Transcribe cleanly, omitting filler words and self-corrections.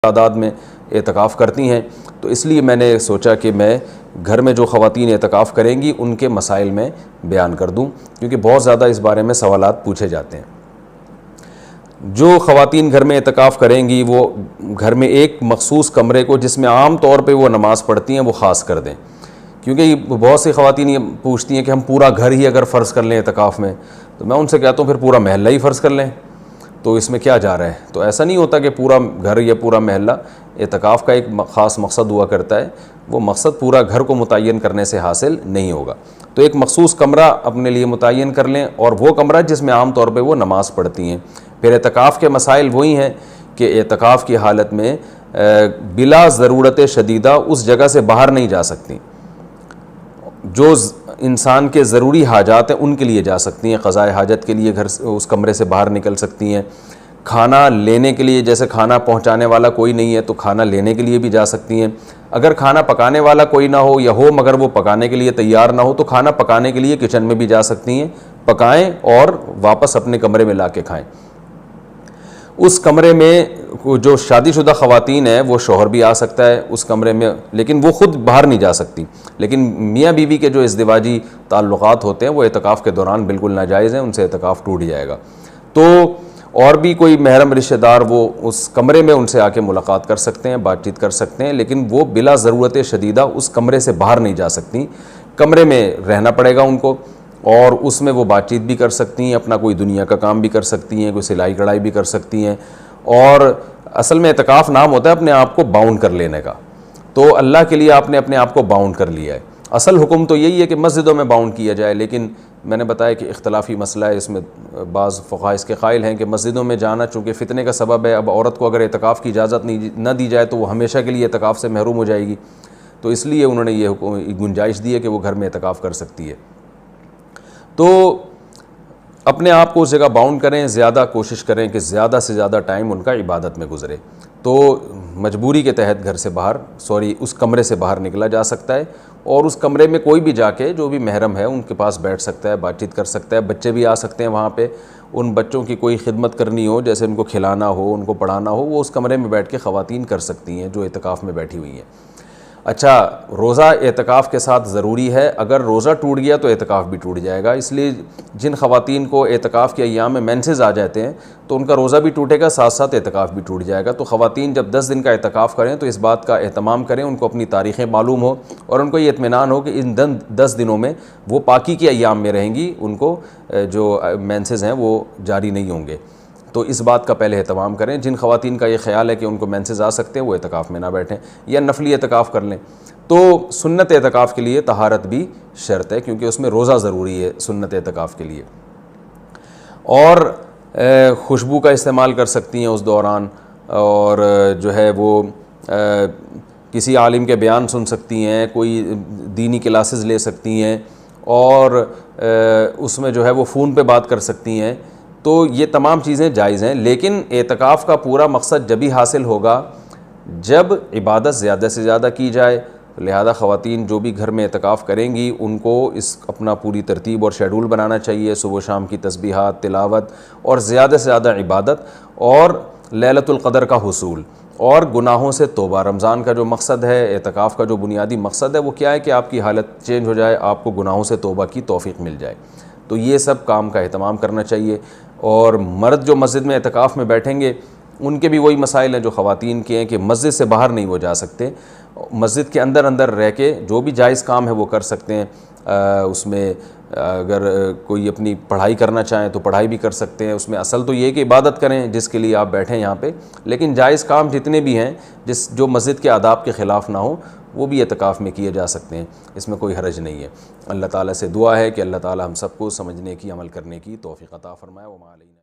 تعداد میں اعتکاف کرتی ہیں، تو اس لیے میں نے سوچا کہ میں گھر میں جو خواتین اعتکاف کریں گی ان کے مسائل میں بیان کر دوں، کیونکہ بہت زیادہ اس بارے میں سوالات پوچھے جاتے ہیں۔ جو خواتین گھر میں اعتکاف کریں گی وہ گھر میں ایک مخصوص کمرے کو جس میں عام طور پہ وہ نماز پڑھتی ہیں وہ خاص کر دیں، کیونکہ بہت سی خواتین یہ پوچھتی ہیں کہ ہم پورا گھر ہی اگر فرض کر لیں اعتکاف میں، تو میں ان سے کہتا ہوں پھر پورا محلہ ہی فرض کر لیں، تو اس میں کیا جا رہا ہے؟ تو ایسا نہیں ہوتا کہ پورا گھر یا پورا محلہ، اعتکاف کا ایک خاص مقصد ہوا کرتا ہے، وہ مقصد پورا گھر کو متعین کرنے سے حاصل نہیں ہوگا۔ تو ایک مخصوص کمرہ اپنے لیے متعین کر لیں، اور وہ کمرہ جس میں عام طور پہ وہ نماز پڑھتی ہیں۔ پھر اعتکاف کے مسائل وہی ہیں کہ اعتکاف کی حالت میں بلا ضرورت شدیدہ اس جگہ سے باہر نہیں جا سکتی، جو انسان کے ضروری حاجات ہیں ان کے لیے جا سکتی ہیں، قضاء حاجت کے لیے گھر اس کمرے سے باہر نکل سکتی ہیں، کھانا لینے کے لیے، جیسے کھانا پہنچانے والا کوئی نہیں ہے تو کھانا لینے کے لیے بھی جا سکتی ہیں، اگر کھانا پکانے والا کوئی نہ ہو یا ہو مگر وہ پکانے کے لیے تیار نہ ہو تو کھانا پکانے کے لیے کچن میں بھی جا سکتی ہیں، پکائیں اور واپس اپنے کمرے میں لا کے کھائیں۔ اس کمرے میں جو شادی شدہ خواتین ہیں وہ شوہر بھی آ سکتا ہے اس کمرے میں، لیکن وہ خود باہر نہیں جا سکتی، لیکن میاں بیوی کے جو ازدواجی تعلقات ہوتے ہیں وہ اعتکاف کے دوران بالکل ناجائز ہیں، ان سے اعتکاف ٹوٹ جائے گا۔ تو اور بھی کوئی محرم رشتہ دار وہ اس کمرے میں ان سے آ کے ملاقات کر سکتے ہیں، بات چیت کر سکتے ہیں، لیکن وہ بلا ضرورت شدیدہ اس کمرے سے باہر نہیں جا سکتی، کمرے میں رہنا پڑے گا ان کو، اور اس میں وہ بات چیت بھی کر سکتی ہیں، اپنا کوئی دنیا کا کام بھی کر سکتی ہیں، کوئی سلائی کڑھائی بھی کر سکتی ہیں۔ اور اصل میں اعتکاف نام ہوتا ہے اپنے آپ کو باؤنڈ کر لینے کا، تو اللہ کے لیے آپ نے اپنے آپ کو باؤنڈ کر لیا ہے۔ اصل حکم تو یہی ہے کہ مسجدوں میں باؤنڈ کیا جائے، لیکن میں نے بتایا کہ اختلافی مسئلہ ہے، اس میں بعض فقہاء اس کے قائل ہیں کہ مسجدوں میں جانا چونکہ فتنے کا سبب ہے، اب عورت کو اگر اعتکاف کی اجازت نہ دی جائے تو وہ ہمیشہ کے لیے اعتکاف سے محروم ہو جائے گی، تو اس لیے انہوں نے یہ گنجائش دی ہے کہ وہ گھر میں اعتکاف کر سکتی ہے۔ تو اپنے آپ کو اس جگہ باؤنڈ کریں، زیادہ کوشش کریں کہ زیادہ سے زیادہ ٹائم ان کا عبادت میں گزرے، تو مجبوری کے تحت گھر سے باہر اس کمرے سے باہر نکلا جا سکتا ہے، اور اس کمرے میں کوئی بھی جا کے جو بھی محرم ہے ان کے پاس بیٹھ سکتا ہے، بات چیت کر سکتا ہے، بچے بھی آ سکتے ہیں وہاں پہ، ان بچوں کی کوئی خدمت کرنی ہو، جیسے ان کو کھلانا ہو، ان کو پڑھانا ہو، وہ اس کمرے میں بیٹھ کے خواتین کر سکتی ہیں جو اعتکاف میں بیٹھی ہوئی ہیں۔ اچھا، روزہ اعتکاف کے ساتھ ضروری ہے، اگر روزہ ٹوٹ گیا تو اعتکاف بھی ٹوٹ جائے گا، اس لیے جن خواتین کو اعتکاف کے ایام میں مینسز آ جاتے ہیں تو ان کا روزہ بھی ٹوٹے گا، ساتھ ساتھ اعتکاف بھی ٹوٹ جائے گا۔ تو خواتین جب 10 دن کا اعتکاف کریں تو اس بات کا اہتمام کریں، ان کو اپنی تاریخیں معلوم ہو اور ان کو یہ اطمینان ہو کہ ان 10 دنوں میں وہ پاکی کے ایام میں رہیں گی، ان کو جو مینسز ہیں وہ جاری نہیں ہوں گے، تو اس بات کا پہلے اہتمام کریں۔ جن خواتین کا یہ خیال ہے کہ ان کو مینسز آ سکتے ہیں وہ اعتکاف میں نہ بیٹھیں یا نفلی اعتکاف کر لیں۔ تو سنت اعتکاف کے لیے طہارت بھی شرط ہے، کیونکہ اس میں روزہ ضروری ہے سنت اعتکاف کے لیے، اور خوشبو کا استعمال کر سکتی ہیں اس دوران، اور جو ہے وہ کسی عالم کے بیان سن سکتی ہیں، کوئی دینی کلاسز لے سکتی ہیں، اور اس میں جو ہے وہ فون پہ بات کر سکتی ہیں، تو یہ تمام چیزیں جائز ہیں۔ لیکن اعتکاف کا پورا مقصد جبھی حاصل ہوگا جب عبادت زیادہ سے زیادہ کی جائے، لہذا خواتین جو بھی گھر میں اعتکاف کریں گی ان کو اپنا پوری ترتیب اور شیڈول بنانا چاہیے، صبح و شام کی تسبیحات، تلاوت، اور زیادہ سے زیادہ عبادت اور لیلۃ القدر کا حصول اور گناہوں سے توبہ۔ رمضان کا جو مقصد ہے، اعتکاف کا جو بنیادی مقصد ہے وہ کیا ہے کہ آپ کی حالت چینج ہو جائے، آپ کو گناہوں سے توبہ کی توفیق مل جائے، تو یہ سب کام کا اہتمام کرنا چاہیے۔ اور مرد جو مسجد میں اعتکاف میں بیٹھیں گے ان کے بھی وہی مسائل ہیں جو خواتین کے ہیں کہ مسجد سے باہر نہیں وہ جا سکتے، مسجد کے اندر رہ کے جو بھی جائز کام ہے وہ کر سکتے ہیں، اس میں اگر کوئی اپنی پڑھائی کرنا چاہیں تو پڑھائی بھی کر سکتے ہیں، اس میں اصل تو یہ کہ عبادت کریں جس کے لیے آپ بیٹھیں یہاں پہ، لیکن جائز کام جتنے بھی ہیں جو مسجد کے آداب کے خلاف نہ ہوں وہ بھی اعتکاف میں کیے جا سکتے ہیں، اس میں کوئی حرج نہیں ہے۔ اللہ تعالیٰ سے دعا ہے کہ اللہ تعالیٰ ہم سب کو سمجھنے کی، عمل کرنے کی توفیق عطا فرمائے۔ وما علینا۔